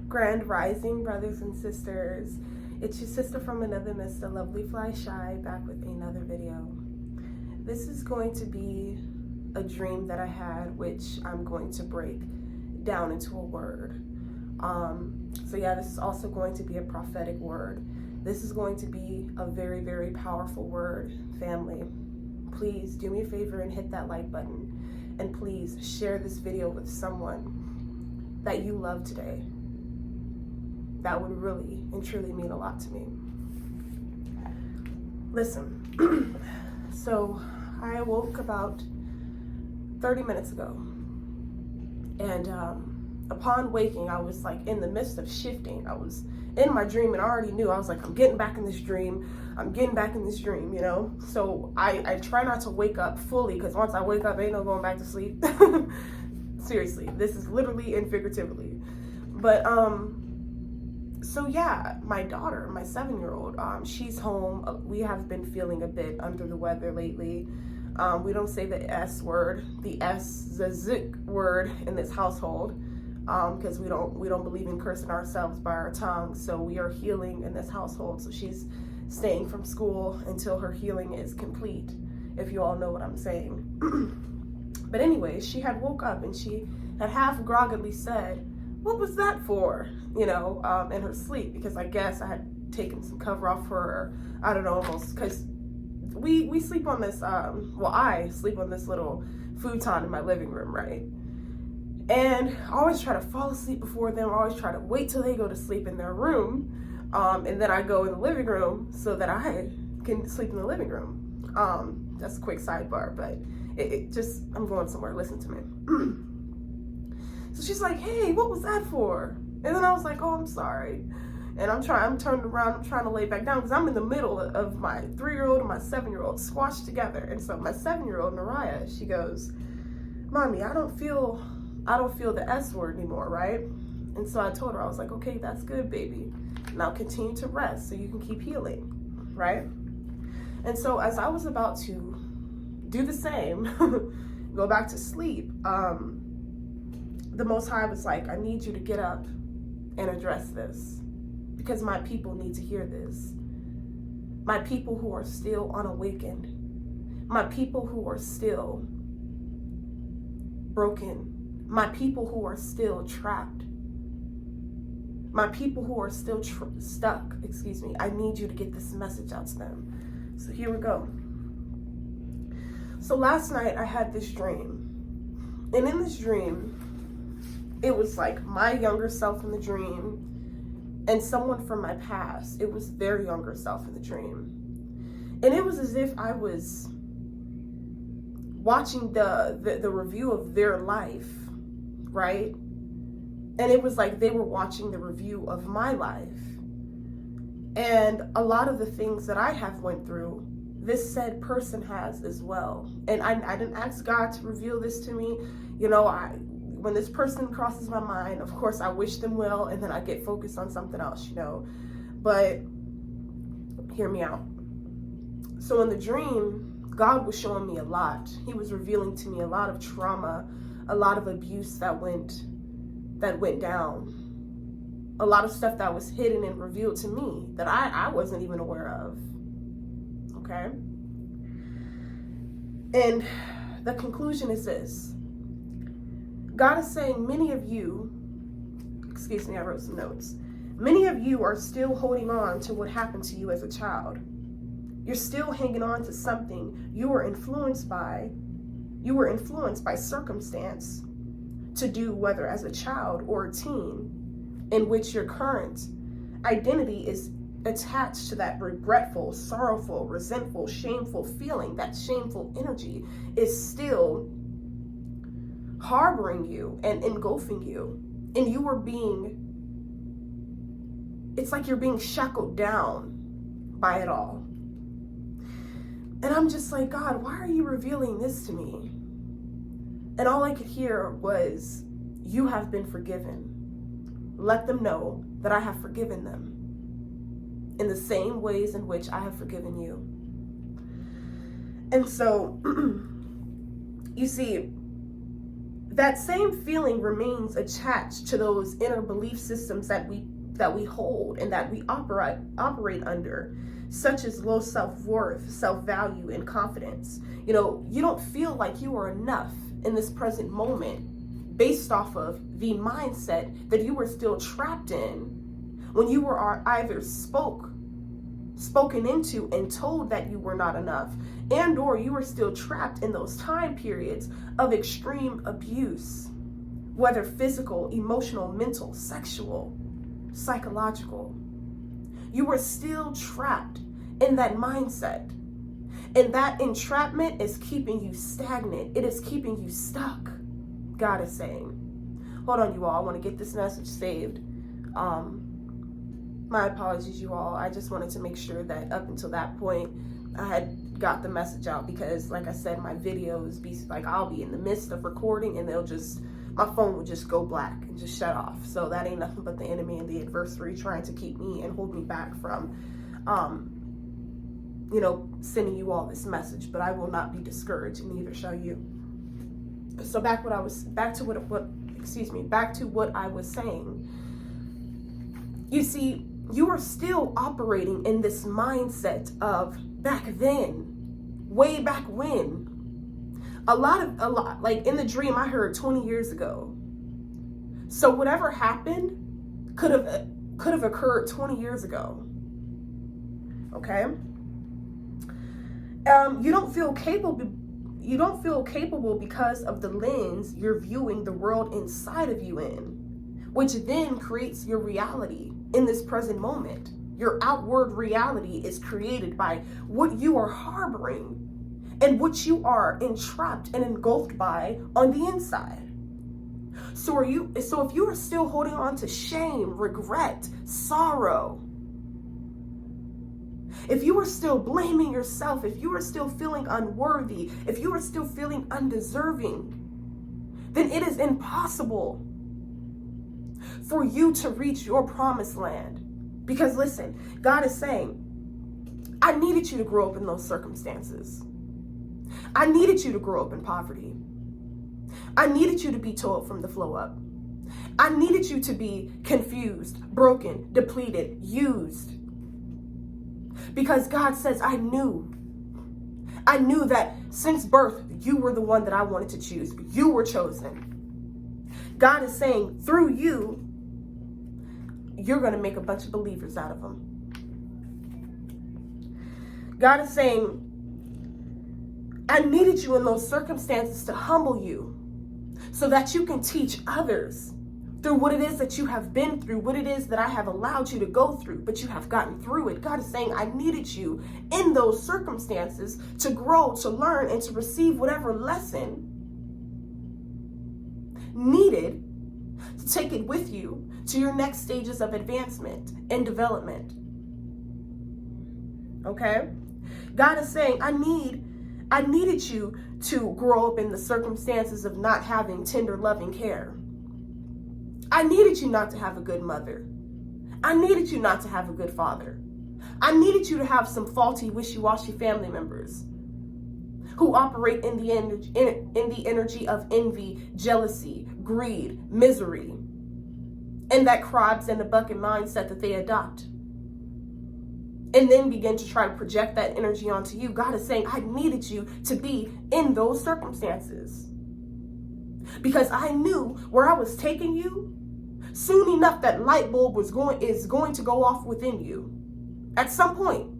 Grand Rising, brothers and sisters. It's your sister from another mister, Lovely Fly Shy, back with another video. This is going to be a dream that I had, which I'm going to break down into a word. So yeah, this is also going to be a prophetic word. This is going to be a very, very powerful word, family. Please do me a favor and hit that like button. And please share this video with someone that you love today. That would really and truly mean a lot to me. Listen, so I woke about 30 minutes ago. And upon waking, I was like in the midst of shifting. I was in my dream and I already knew. I was like, I'm getting back in this dream. I'm getting back in this dream, you know? So I try not to wake up fully, because once I wake up, ain't no going back to sleep. Seriously, this is literally and figuratively. But, so yeah, my daughter, my 7-year-old, she's home. We have been feeling a bit under the weather lately. We don't say the S word, the Z word in this household, because we don't believe in cursing ourselves by our tongue. So we are healing in this household. So she's staying from school until her healing is complete, if you all know what I'm saying. But anyway, she had woke up and she had half groggedly said, "What was that for?" You know, in her sleep, because I guess I had taken some cover off her, I don't know, almost, because we sleep on this, well, I sleep on this little futon in my living room, right? And I always try to fall asleep before them. I always try to wait till they go to sleep in their room, and then I go in the living room so that I can sleep in the living room. That's a quick sidebar, but it just, I'm going somewhere, listen to me. So she's like, "Hey, what was that for?" And then I was like, "Oh, I'm sorry." And I'm turned around, I'm trying to lay back down, because I'm in the middle of my 3-year-old and my 7-year-old squashed together. And so my 7-year-old, Mariah, she goes, "Mommy, I don't feel the S word anymore, right?" And so I told her, I was like, "Okay, that's good, baby. Now continue to rest so you can keep healing," right? And so as I was about to do the same, go back to sleep, the Most High was like, "I need you to get up and address this, because my people need to hear this. My people who are still unawakened, my people who are still broken, my people who are still trapped, my people who are still stuck, excuse me, I need you to get this message out to them." So here we go. So last night I had this dream. And in this dream, it was like my younger self in the dream and someone from my past. It was their younger self in the dream. And it was as if I was watching the review of their life, right? And it was like they were watching the review of my life. And a lot of the things that I have went through, this said person has as well. And I didn't ask God to reveal this to me. You know, when this person crosses my mind, of course I wish them well, and then I get focused on something else, you know. But hear me out. So in the dream, God was showing me a lot. He was revealing to me a lot of trauma, a lot of abuse that went down, a lot of stuff that was hidden and revealed to me that I wasn't even aware of. Okay? And the conclusion is this. God is saying, many of you, excuse me, I wrote some notes. Many of you are still holding on to what happened to you as a child. You're still hanging on to something you were influenced by circumstance to do, whether as a child or a teen, in which your current identity is attached to that regretful, sorrowful, resentful, shameful feeling. That shameful energy is still harboring you and engulfing you, and you are it's like you're being shackled down by it all. And I'm just like, God, why are you revealing this to me? And all I could hear was, "You have been forgiven. Let them know that I have forgiven them in the same ways in which I have forgiven you." And so, you see, that same feeling remains attached to those inner belief systems that we hold and that we operate under, such as low self-worth, self-value, and confidence. You know, you don't feel like you are enough in this present moment based off of the mindset that you were still trapped in when you were either spoken into and told that you were not enough, and or you were still trapped in those time periods of extreme abuse, whether physical, emotional, mental, sexual, psychological. You were still trapped in that mindset. And that entrapment is keeping you stagnant. It is keeping you stuck, God is saying. Hold on, you all. I want to get this message saved. My apologies, you all. I just wanted to make sure that up until that point, I had got the message out, because like I said, my videos be like, I'll be in the midst of recording and my phone would just go black and just shut off. So that ain't nothing but the enemy and the adversary trying to keep me and hold me back from, sending you all this message. But I will not be discouraged, and neither shall you. So back to what I was saying. You see, you are still operating in this mindset of back then, way back when. A lot, like in the dream I heard 20 years ago. So whatever happened could have occurred 20 years ago. Okay? You don't feel capable because of the lens you're viewing the world inside of you in, which then creates your reality in this present moment. Your outward reality is created by what you are harboring and what you are entrapped and engulfed by on the inside. So if you are still holding on to shame, regret, sorrow, if you are still blaming yourself, if you are still feeling unworthy, if you are still feeling undeserving, then it is impossible for you to reach your promised land. Because listen, God is saying, I needed you to grow up in those circumstances. I needed you to grow up in poverty. I needed you to be told from the flow up. I needed you to be confused, broken, depleted, used. Because God says, I knew that since birth, you were the one that I wanted to choose. You were chosen. God is saying, through you, you're going to make a bunch of believers out of them. God is saying, I needed you in those circumstances to humble you so that you can teach others through what it is that you have been through, what it is that I have allowed you to go through, but you have gotten through it. God is saying, I needed you in those circumstances to grow, to learn, and to receive whatever lesson needed to take it with you to your next stages of advancement and development. Okay? God is saying, I needed you to grow up in the circumstances of not having tender, loving care. I needed you not to have a good mother. I needed you not to have a good father. I needed you to have some faulty, wishy-washy family members who operate in the energy of envy, jealousy, greed, misery, and that crabs in the bucket mindset that they adopt, and then begin to try to project that energy onto you. God is saying, I needed you to be in those circumstances because I knew where I was taking you. Soon enough, that light bulb is going to go off within you at some point.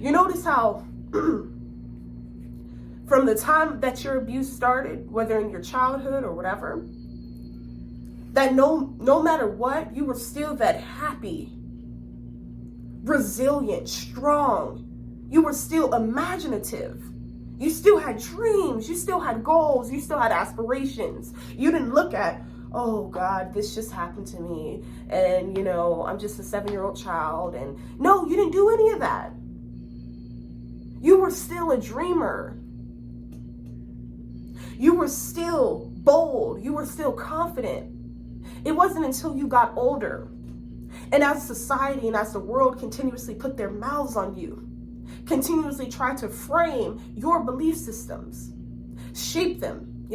You notice how from the time that your abuse started, whether in your childhood or whatever, that no matter what, you were still that happy, resilient, strong. You were still imaginative. You still had dreams. You still had goals. You still had aspirations. You didn't look at, oh God, this just happened to me. And, I'm just a 7-year-old child. And no, you didn't do any of that. You were still a dreamer. You were still bold. You were still confident. It wasn't until you got older, and as society and as the world continuously put their mouths on you, continuously try to frame your belief systems, shape them,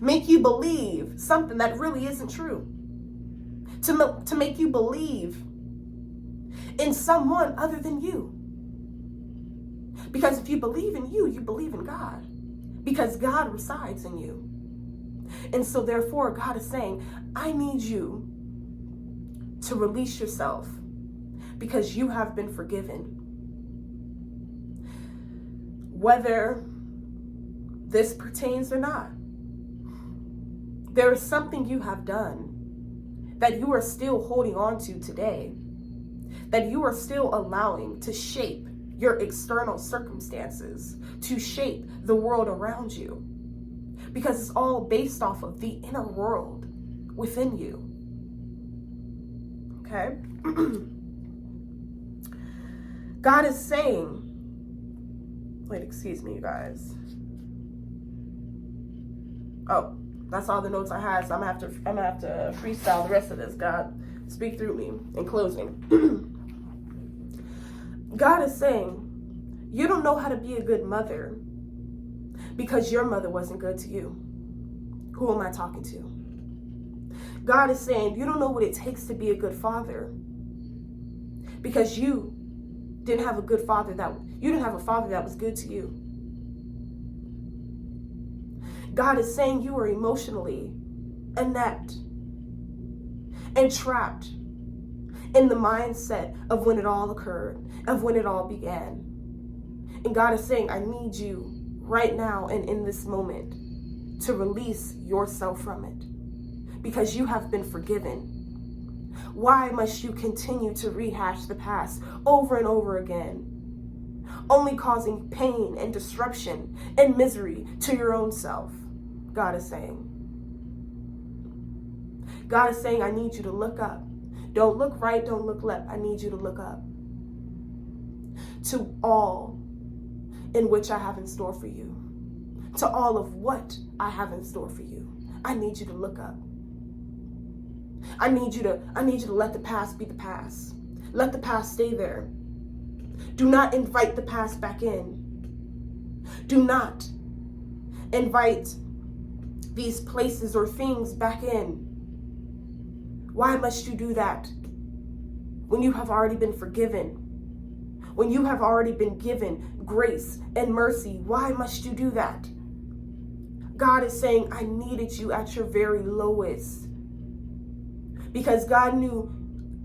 Make you believe something that really isn't true. To make you believe in someone other than you. Because if you believe in you, you believe in God. Because God resides in you. And so therefore, God is saying, I need you to release yourself because you have been forgiven. Whether this pertains or not, there is something you have done that you are still holding on to today, that you are still allowing to shape your external circumstances, to shape the world around you, because it's all based off of the inner world within you. Okay? God is saying, wait, excuse me, you guys. Oh, that's all the notes I had, so I'm gonna have to freestyle the rest of this. God, speak through me in closing. God is saying, you don't know how to be a good mother because your mother wasn't good to you. Who am I talking to? God is saying, you don't know what it takes to be a good father because you didn't have a good father you didn't have a father that was good to you. God is saying you are emotionally inept and trapped in the mindset of when it all occurred, of when it all began. And God is saying, I need you right now and in this moment to release yourself from it because you have been forgiven. Why must you continue to rehash the past over and over again, only causing pain and disruption and misery to your own self? God is saying. God is saying, I need you to look up. Don't look right, don't look left. I need you to look up to all in which I have in store for you, to all of what I have in store for you. I need you to look up. I need you to let the past be the past. Let the past stay there. Do not invite the past back in. Do not invite these places or things back in. Why must you do that when you have already been forgiven? When you have already been given grace and mercy, why must you do that? God is saying, I needed you at your very lowest. Because God knew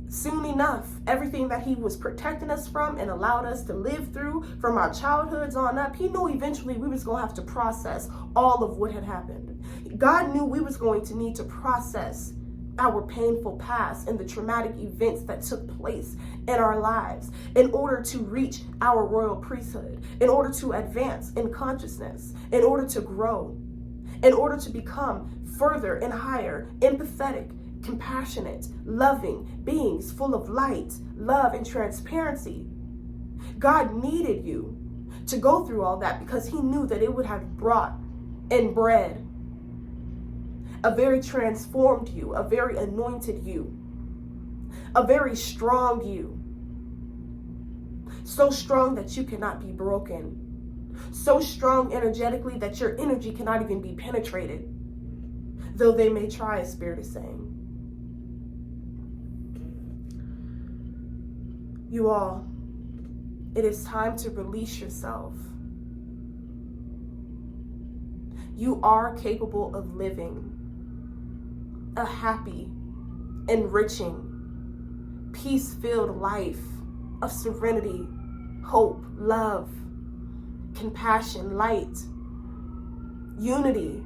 soon enough everything that he was protecting us from and allowed us to live through from our childhoods on up. He knew eventually we was going to have to process all of what had happened. God knew we was going to need to process our painful past and the traumatic events that took place in our lives in order to reach our royal priesthood, in order to advance in consciousness, in order to grow, in order to become further and higher, empathetic, compassionate, loving beings full of light, love, and transparency. God needed you to go through all that because he knew that it would have brought and bred a very transformed you, a very anointed you, a very strong you. So strong that you cannot be broken. So strong energetically that your energy cannot even be penetrated, though they may try, as Spirit is saying. You all, it is time to release yourself. You are capable of living a happy, enriching, peace-filled life of serenity, hope, love, compassion, light, unity.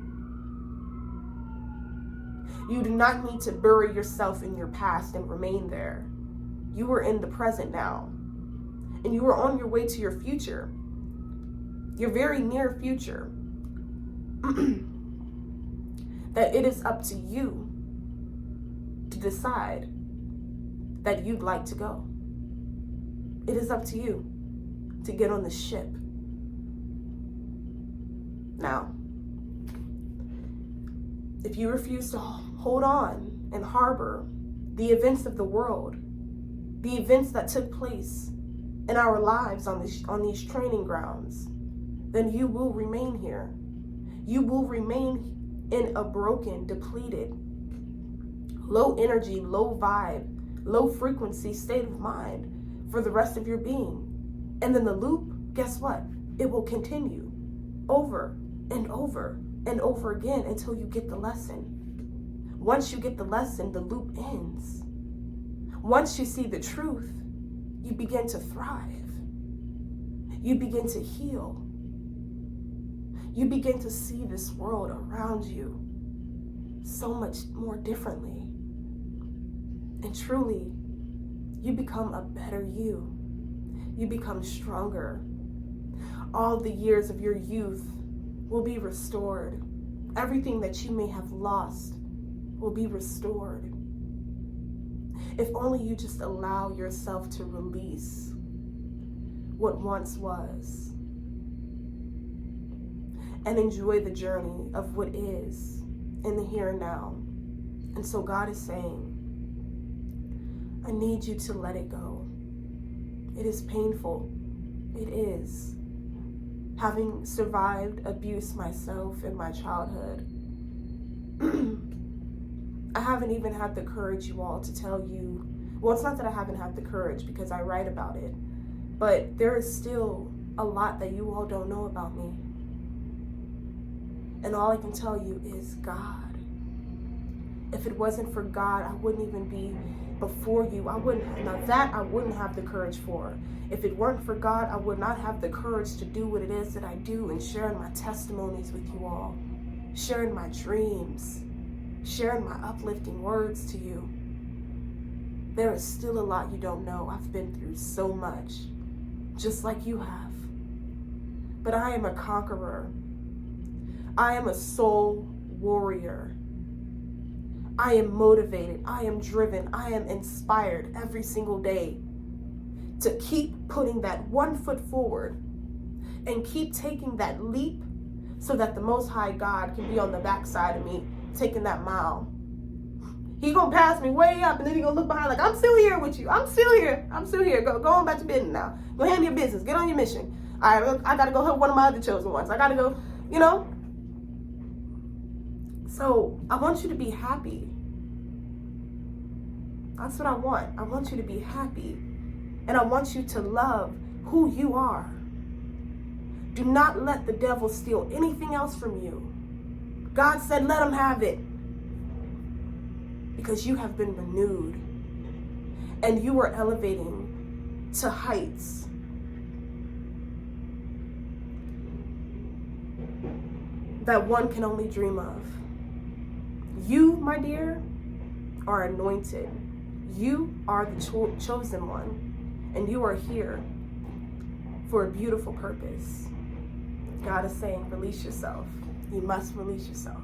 You do not need to bury yourself in your past and remain there. You are in the present now, and you are on your way to your future, your very near future, that it is up to you to decide that you'd like to go. It is up to you to get on the ship. Now, if you refuse to hold on and harbor the events of the world, the events that took place in our lives on these training grounds, then you will remain here. You will remain in a broken, depleted, low energy, low vibe, low frequency state of mind for the rest of your being. And then the loop, guess what? It will continue over and over and over again until you get the lesson. Once you get the lesson, the loop ends. Once you see the truth, you begin to thrive. You begin to heal. You begin to see this world around you so much more differently. And truly, you become a better you. You become stronger. All the years of your youth will be restored. Everything that you may have lost will be restored. If only you just allow yourself to release what once was and enjoy the journey of what is in the here and now. And so God is saying, I need you to let it go. It is painful. It is. Having survived abuse myself in my childhood, I haven't even had the courage, you all, to tell you. Well, it's not that I haven't had the courage because I write about it, but there is still a lot that you all don't know about me. And all I can tell you is God. If it wasn't for God, I wouldn't even be before you. I wouldn't have the courage for. If it weren't for God, I would not have the courage to do what it is that I do and sharing my testimonies with you all, sharing my dreams, sharing my uplifting words to you. There is still a lot you don't know. I've been through so much, just like you have. But I am a conqueror. I am a soul warrior. I am motivated. I am driven. I am inspired every single day to keep putting that one foot forward and keep taking that leap so that the Most High God can be on the backside of me taking that mile. He gonna pass me way up and then he gonna look behind like, I'm still here with you. I'm still here. I'm still here. Go on back to business now. Go handle your business. Get on your mission. All right, I gotta go help one of my other chosen ones. I gotta go, you know. So I want you to be happy. That's what I want. I want you to be happy. And I want you to love who you are. Do not let the devil steal anything else from you. God said, let him have it. Because you have been renewed. And you are elevating to heights that one can only dream of. You, my dear, are anointed. You are the chosen one. And you are here for a beautiful purpose. God is saying, release yourself. You must release yourself.